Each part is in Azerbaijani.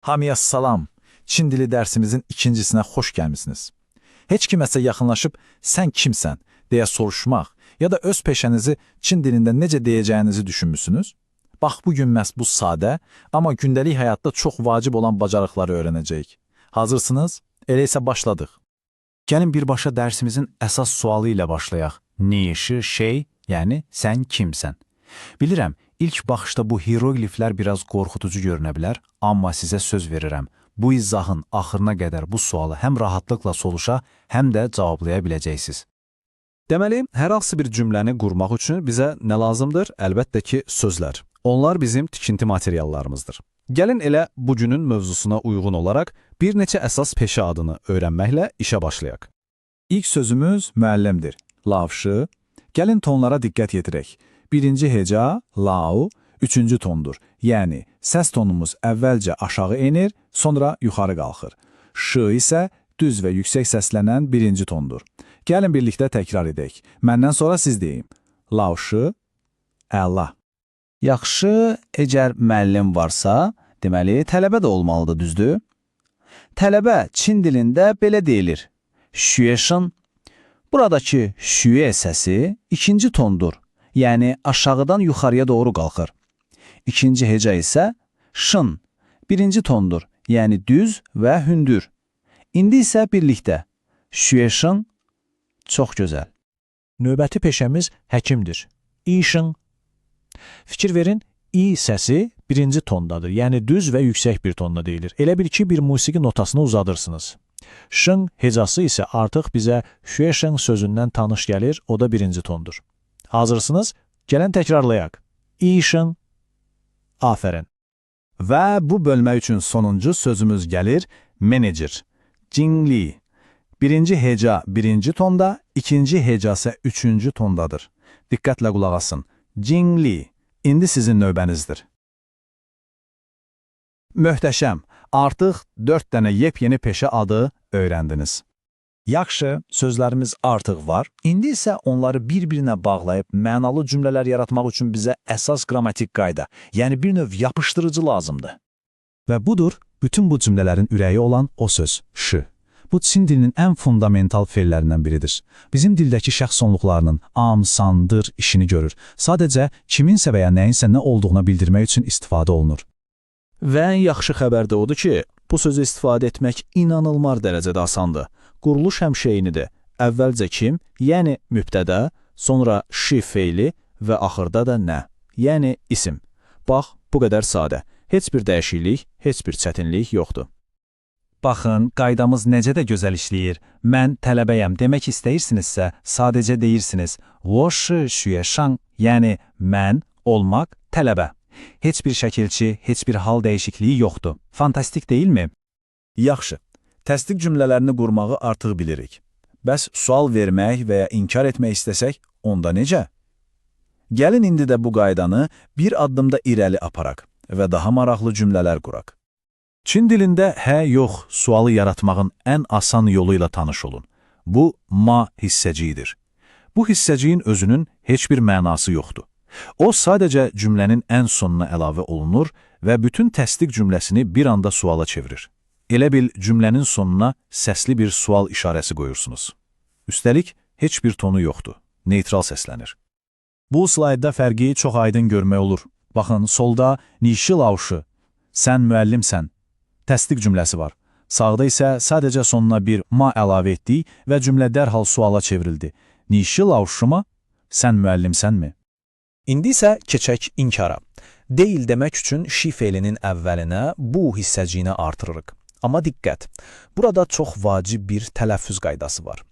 Hamıya salam. Çin dili dərsimizin ikincisine xoş gəlmisiniz. Heç kiməsə yaxınlaşıb sən kimsən deyə soruşmaq ya da öz peşənizi Çin dilində necə deyəcəyinizi düşünmüsünüz? Bax, bugün məhz bu sadə, amma gündəlik həyatda çox vacib olan bacarıqları öyrənəcəyik. Hazırsınız? Elə isə başladıq. Gəlin birbaşa dərsimizin əsas sualı ilə başlayaq. Nişi şey, yəni sən kimsən? Bilirəm, ilk baxışda bu hierogliflər biraz qorxutucu görünə bilər, amma sizə söz verirəm. Bu izahın axırına qədər bu sualı həm rahatlıqla soruşa, həm də cevablaya biləcəksiniz. Deməli, hər hansı bir cümləni qurmaq üçün bizə nə lazımdır? Əlbəttə ki, sözlər. Onlar bizim tikinti materiallarımızdır. Gəlin elə bugünün mövzusuna uyğun olaraq bir neçə əsas peşə adını öyrənməklə işə başlayaq. İlk sözümüz müəllimdir. Lavşı. Gəlin tonlara diqqət yetirək. Birinci heca, lao, üçüncü tondur. Yəni, səs tonumuz əvvəlcə aşağı enir, sonra yuxarı qalxır. Ş isə düz və yüksək səslənən birinci tondur. Gəlin birlikdə təkrar edək. Məndən sonra siz deyin. Lavşı, əla. Yaxşı, əgər müəllim varsa, deməli, tələbə də olmalıdır, düzdür? Tələbə Çin dilində belə deyilir. Şüyeşin. Buradakı şüye səsi ikinci tondur. Yəni, aşağıdan yuxarıya doğru qalxır. İkinci heca isə şın, birinci tondur. Yəni, düz və hündür. İndi isə birlikdə. Şüyeşin. Çox gözəl. Növbəti peşəmiz həkimdir. İşin. Fikir verin, i səsi birinci tondadır, yəni düz və yüksək bir tonda deyilir. Elə bil ki, bir musiqi notasını uzadırsınız. Şın hecası isə artıq bizə şüeşin sözündən tanış gəlir, o da birinci tondur. Hazırsınız? Gəlin təkrarlayaq. İşin. Afərin. Və bu bölmə üçün sonuncu sözümüz gəlir, menecer. Cingli. Birinci heca birinci tonda, ikinci heca isə üçüncü tondadır. Diqqətlə qulaq asın. Cingli. İndi sizin növbənizdir. Möhtəşəm. Artıq 4 dənə yepyeni peşə adı öyrəndiniz. Yaxşı, sözlərimiz artıq var. İndi isə onları bir-birinə bağlayıb mənalı cümlələr yaratmaq üçün bizə əsas qrammatik qayda, yəni bir növ yapışdırıcı lazımdır. Və budur, bütün bu cümlələrin ürəyi olan o söz, ş. Bu Çin dilinin ən fundamental fellərindən biridir. Bizim dildəki şəxs sonluqlarının am, sandır işini görür. Sadəcə kiminsə və ya nəyinsə nə olduğuna bildirmək üçün istifadə olunur. Və ən yaxşı xəbər də odur ki, bu sözü istifadə etmək inanılmaz dərəcədə asandır. Quruluş həmişə eynidir. Əvvəlcə kim, yəni mübtədə, sonra şi feili və axırda da nə, yəni isim. Bax, bu qədər sadə. Heç bir dəyişiklik, heç bir çətinlik yoxdur. Baxın, qaydamız necə də gözəl işləyir. Mən tələbəyəm demək istəyirsinizsə, sadəcə deyirsiniz. Wo shi xueshang, yəni mən, olmaq, tələbə. Heç bir şəkilçi, heç bir hal dəyişikliyi yoxdur. Fantastik deyilmi? Yaxşı. Təsdiq cümlələrini qurmağı artıq bilirik. Bəs sual vermək və ya inkar etmək istəsək, onda necə? Gəlin indi də bu qaydanı bir addımda irəli aparaq və daha maraqlı cümlələr quraq. Çin dilində hə, yox sualı yaratmağın ən asan yolu ilə tanış olun. Bu, ma hissəciyidir. Bu hissəciyin özünün heç bir mənası yoxdur. O, sadəcə cümlənin ən sonuna əlavə olunur və bütün təsdiq cümləsini bir anda suala çevirir. Elə bil cümlənin sonuna səsli bir sual işarəsi qoyursunuz. Üstəlik, heç bir tonu yoxdur. Neytral səslənir. Bu slaydda fərqi çox aydın görmək olur. Baxın, solda nişi lavşı, sən müəllimsən. Təsdiq cümləsi var. Sağda isə sadəcə sonuna bir ma əlavə etdik və cümlə dərhal suala çevrildi. Nişi lavşıma, sən müəllimsənmi? İndi isə keçək inkara. Deyil demək üçün şi feilinin əvvəlinə bu hissəciyini artırırıq. Amma diqqət, burada çox vacib bir tələffüz qaydası var.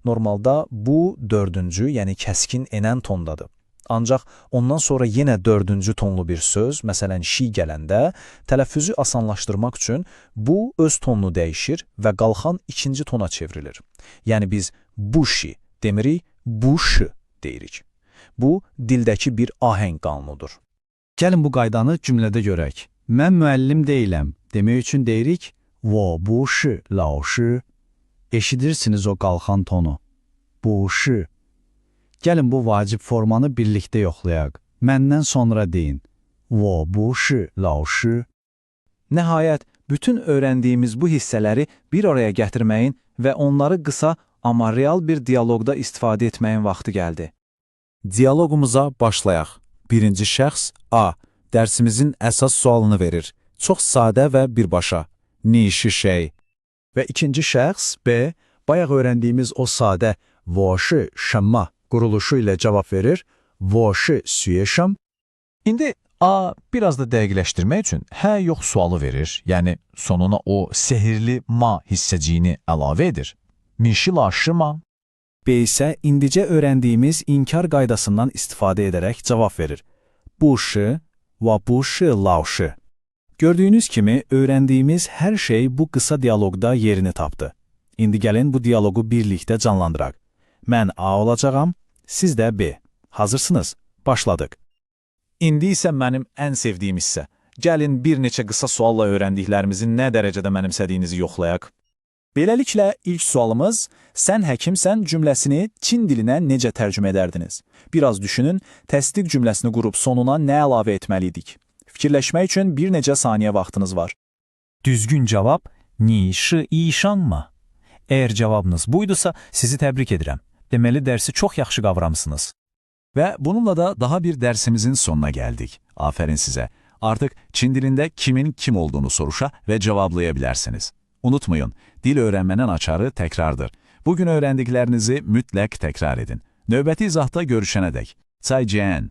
Normalda bu dördüncü, yəni kəskin enən tondadır. Ancaq ondan sonra yenə dördüncü tonlu bir söz, məsələn şi gələndə, tələffüzü asanlaşdırmaq üçün bu öz tonunu dəyişir və qalxan ikinci tona çevrilir. Yəni biz bu şi demirik, bu şı deyirik. Bu, dildəki bir ahəng qanunudur. Gəlin bu qaydanı cümlədə görək. Mən müəllim deyiləm demək üçün deyirik, wo bu shi lao shi. Eşidirsiniz o qalxan tonu. Bu shi. Gəlin bu vacib formanı birlikdə yoxlayaq. Məndən sonra deyin. Wo bu shi lao shi. Nəhayət, Bütün öyrəndiyimiz bu hissələri bir araya gətirməyin və onları qısa, amma real bir dialoqda istifadə etməyin vaxtı gəldi. Dialoqumuza başlayaq. Birinci şəxs A. Dərsimizin əsas sualını verir. Çox sadə və birbaşa. Nişi şey. Və ikinci şəxs B. Bayaq öyrəndiyimiz o sadə "我是什么" quruluşu ilə cavab verir. 我是学生. İndi A biraz da dəqiqləşdirmək üçün hə yox sualı verir, yəni sonuna o sehirli ma hissəciyini əlavə edir. 你是老师吗? B isə indicə öyrəndiyimiz inkar qaydasından istifadə edərək cavab verir. 不是və 不是老师. Gördüyünüz kimi öyrəndiyimiz hər şey bu qısa dialoqda yerini tapdı. İndi gəlin bu dialoqu birlikdə canlandıraq. Mən A olacağam, siz də B. Hazırsınız? Başladıq. İndi isə mənim ən sevdiyim hissə. Gəlin bir neçə qısa sualla öyrəndiklərimizi nə dərəcədə mənimsədiyinizi yoxlayaq. Beləliklə, ilk sualımız, sən həkimsən cümləsini Çin dilinə necə tərcümə edərdiniz? Biraz düşünün, təsdiq cümləsini qurub sonuna nə əlavə etməliydik? Fikirləşmək üçün bir neçə saniyə vaxtınız var. Düzgün cavab, 你是医生吗? Əgər cavabınız buydusa, sizi təbrik edirəm. Deməli, dərsi çox yaxşı qavramısınız. Və bununla da daha bir dərsimizin sonuna gəldik. Afərin sizə. Artıq Çin dilində kimin kim olduğunu soruşa və cevablaya bilərsiniz. Unutmayın, dil öyrənmənin açarı təkrardır. Bugün öyrəndiklərinizi mütləq təkrar edin. Növbəti izahda görüşənədək. 再见.